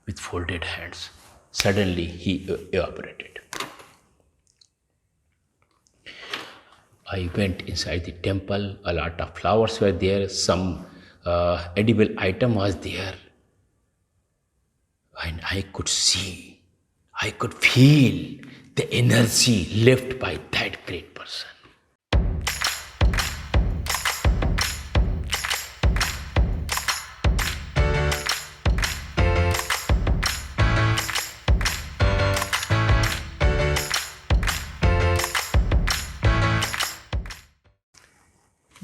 with folded hands. Suddenly he evaporated. I went inside the temple. A lot of flowers were there. Some edible item was there. And I could see, I could feel the energy left by that great person.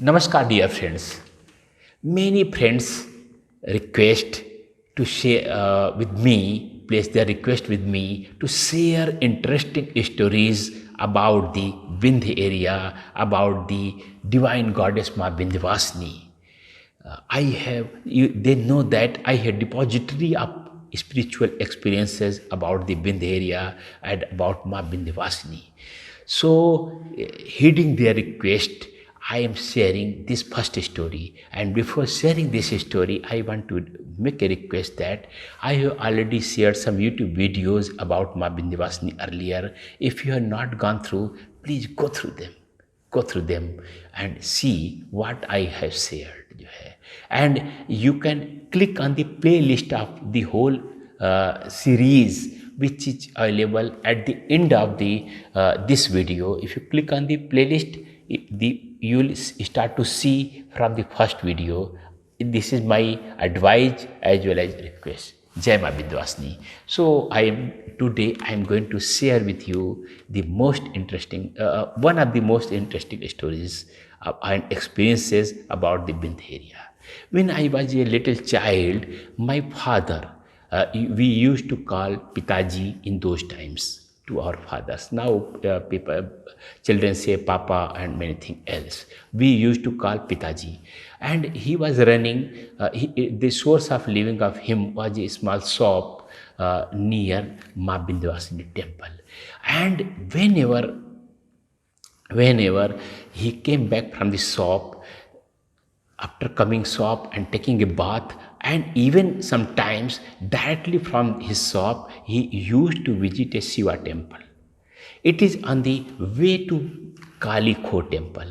Namaskar, dear friends. Many friends request to share with me, place their request with me to share interesting stories about the Vindhya area, about the divine goddess Ma Vindhyavasini. They know that I have depository of spiritual experiences about the Vindhya area and about Ma Vindhyavasini. So, heeding their request, I am sharing this first story. And before sharing this story, I want to make a request that I have already shared some YouTube videos about Ma Vindhyavasini earlier. If you have not gone through, please go through them. Go through them and see what I have shared. And you can click on the playlist of the whole series, which is available at the end of the this video. If you click on the playlist, you will start to see from the first video. This is my advice as well as request. Jai Ma Vindhyavasini. So today I am going to share with you the most interesting, one of the most interesting stories and experiences about the Vindhya area. When I was a little child, my father, we used to call Pitaji in those times to our fathers. Now children say Papa and many things else. We used to call Pitaji. And he was running, the source of living of him was a small shop near Ma Vindhyavasini temple. And whenever he came back from the shop, after coming shop and taking a bath, and even sometimes directly from his shop, he used to visit a Shiva temple. It is on the way to Kali Kho temple.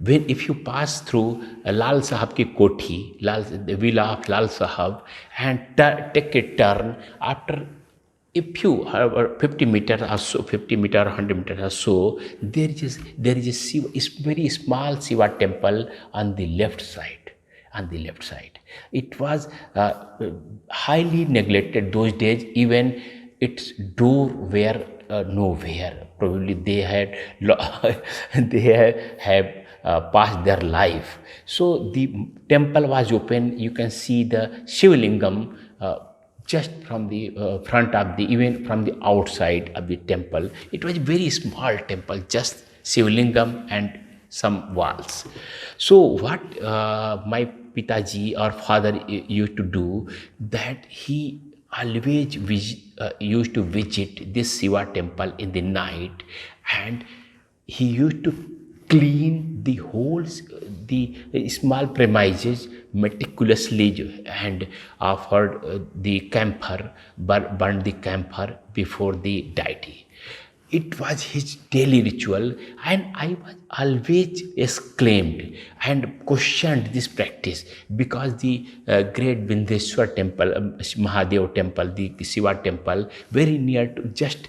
If you pass through Lal Sahab ki Koti, the villa of Lal Sahab, and take a turn, after a few 50 meters or so, 50 meters, 100 meters or so, there is a Shiva, it's very small Shiva temple on the left side. It was highly neglected those days. Even its door were nowhere. Probably they have passed their life. So the temple was open. You can see the Shivlingam just from the front of even from the outside of the temple. It was a very small temple, just Shivlingam and some walls. So what my Pitaji or father used to do, that he always used to visit this Shiva temple in the night, and he used to clean the the small premises meticulously and offered the camphor, burned the camphor before the deity. It was his daily ritual, and I was always exclaimed and questioned this practice, because the great Vindhyeshwar temple, Mahadev temple, the Shiva temple, very near to just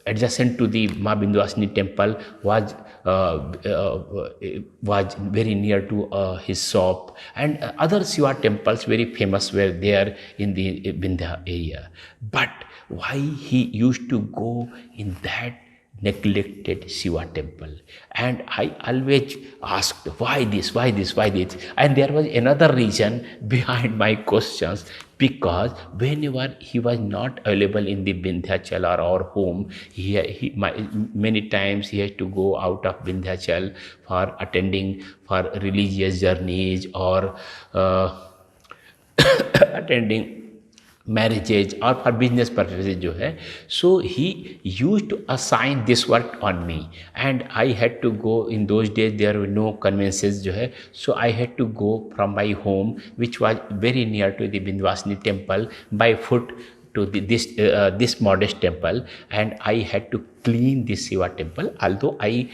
adjacent to the Ma Vindhyavasini temple was very near to his shop, and other Shiva temples very famous were there in the Vindhya area. But why he used to go in that neglected Shiva temple? And I always asked, why this? And there was another reason behind my questions, because whenever he was not available in the Vindhyachal or our home, many times he had to go out of Vindhyachal for religious journeys or attending marriages or for business purposes जो है. So he used to assign this work on me, and I had to go. In those days there were no conveyances जो है, so I had to go from my home, which was very near to the Vindhyavasini temple, by foot to this modest temple, and I had to clean the Shiva temple. Although I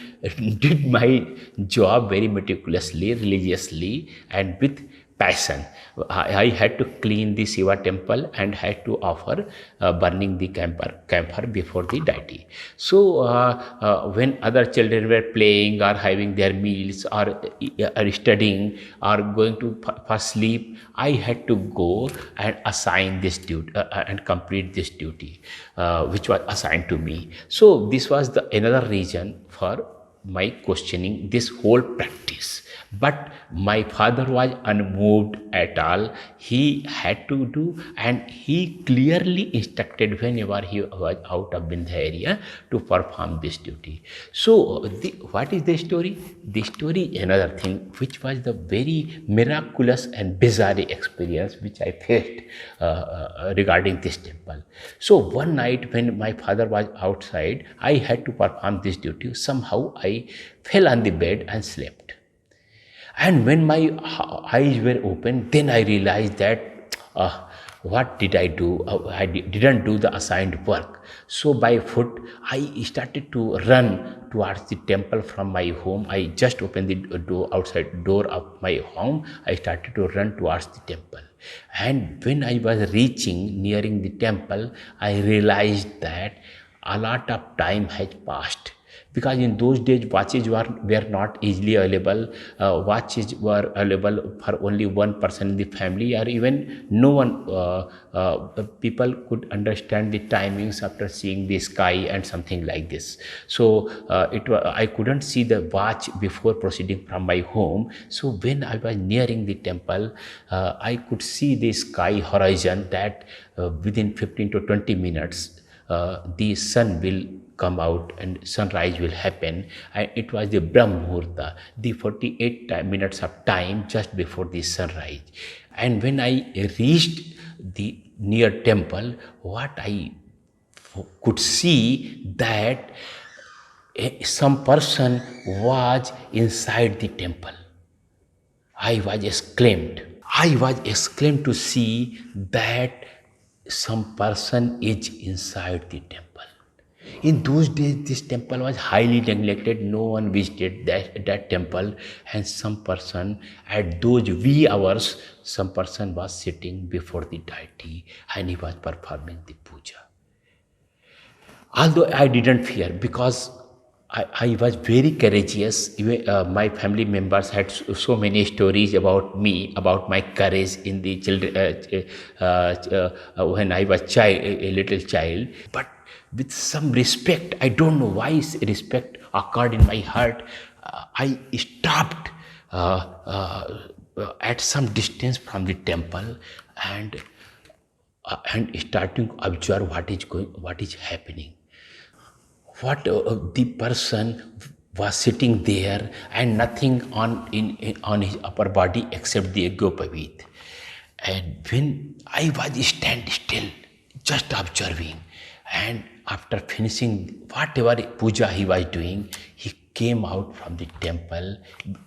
did my job very meticulously, religiously, and with passion, I had to clean the Shiva temple and had to offer burning the camphor before the deity. So when other children were playing or having their meals or studying or going to for sleep, I had to go and assign this duty and complete this duty, which was assigned to me. So this was the another reason for my questioning this whole practice. But my father was unmoved at all. He had to do, and he clearly instructed whenever he was out of Vindhya area to perform this duty. So what is the story? The story is another thing, which was the very miraculous and bizarre experience which I faced regarding this temple. So one night when my father was outside, I had to perform this duty. Somehow I fell on the bed and slept. And when my eyes were open, then I realized that what did I do? I didn't do the assigned work. So by foot, I started to run towards the temple from my home. I just opened the outside door of my home. I started to run towards the temple. And when I was nearing the temple, I realized that a lot of time has passed. Because in those days watches were not easily available. Watches were available for only one person in the family, or even no one. People could understand the timings after seeing the sky and something like this. So I couldn't see the watch before proceeding from my home. So when I was nearing the temple, I could see the sky horizon that within 15 to 20 minutes the sun will come out and sunrise will happen, and it was the Brahm Muhurta, the 48 minutes of time just before the sunrise. And when I reached the near temple, what I could see that some person was inside the temple. I was exclaimed to see that some person is inside the temple. In those days, this temple was highly neglected. No one visited that temple, and some person at those wee hours, some person was sitting before the deity and he was performing the puja. Although I didn't fear, because I was very courageous. My family members had so many stories about me, about my courage in the children when I was a little child. But with some respect, I don't know why respect occurred in my heart. I stopped at some distance from the temple and starting to observe what is happening. What the person was sitting there and nothing on his upper body except the Gopavit. And when I was stand still, just observing, and after finishing whatever puja he was doing, he came out from the temple.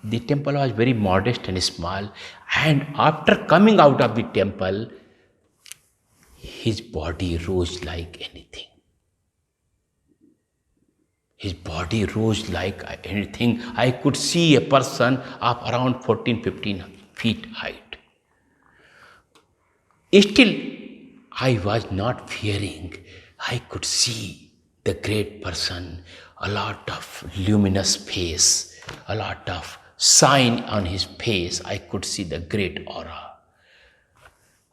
The temple was very modest and small, and after coming out of the temple, his body rose like anything. His body rose like anything. I could see a person of around 14-15 feet height. Still, I was not fearing. I could see the great person, a lot of luminous face, a lot of shine on his face. I could see the great aura.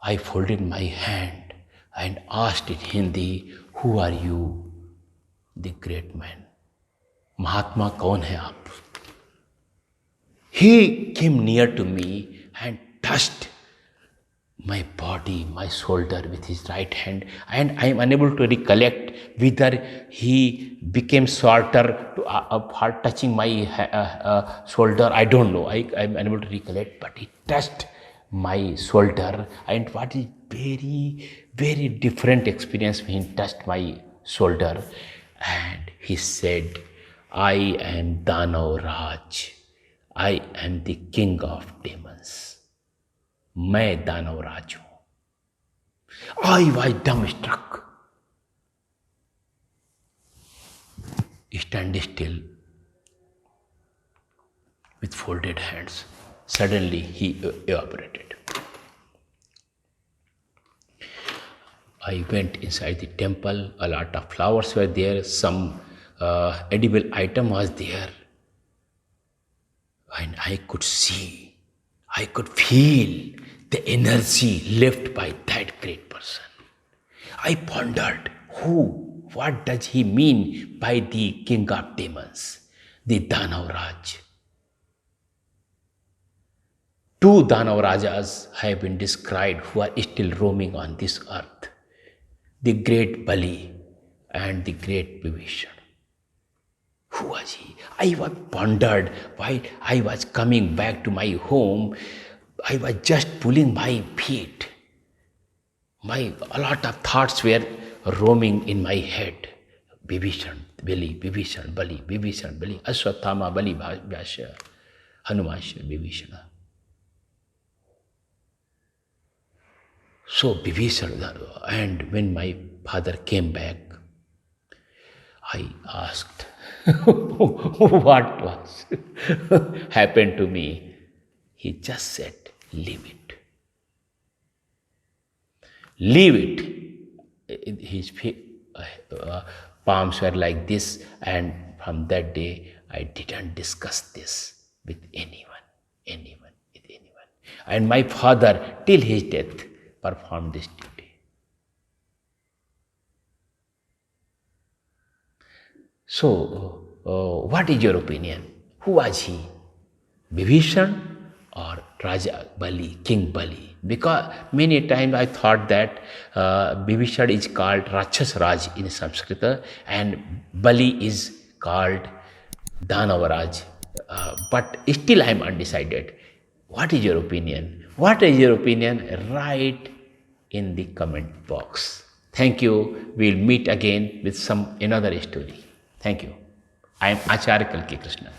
I folded my hand and asked in Hindi, "Who are you?" The great man. "Mahatma, kaun hai aap?" He came near to me and touched my body, my shoulder with his right hand, and I am unable to recollect whether he became shorter for touching my shoulder. I don't know. I am unable to recollect, but he touched my shoulder, and what he very, very different experience when he touched my shoulder and he said, I am Danav Raj. I am the king of demons. मैं दानव राज हूं. I was dumbstruck. Stand still with folded hands. Suddenly he evaporated. I went inside the temple. A lot of flowers were there. Some edible item was there. And I could see, I could feel the energy left by that great person. I pondered, what does he mean by the king of demons, the Danav Raj? Two Danav Rajas have been described who are still roaming on this earth, the great Bali and the great Vibhishan. Who was he? I was pondered while I was coming back to my home. I was just pulling my feet. A lot of thoughts were roaming in my head. Vibhishan, Bali, Vibhishan, Bali, Vibhishan, Bali, Aswathama, Bali, Vyasya, Hanumansha, Vibhishana. So Vibhishan, and when my father came back, I asked, what was happened to me? He just said, leave it. Leave it. His palms were like this, and from that day, I didn't discuss this with anyone. And my father, till his death, performed this duty. So, what is your opinion? Who was he? Vibhishan or Raja Bali, King Bali? Because many times I thought that Vibhishan is called Rakshas Raj in Sanskrit and Bali is called Danav Raj. But still I am undecided. What is your opinion? What is your opinion? Write in the comment box. Thank you. We'll meet again with another story. Thank you. I am Acharya Kalki Krishnan.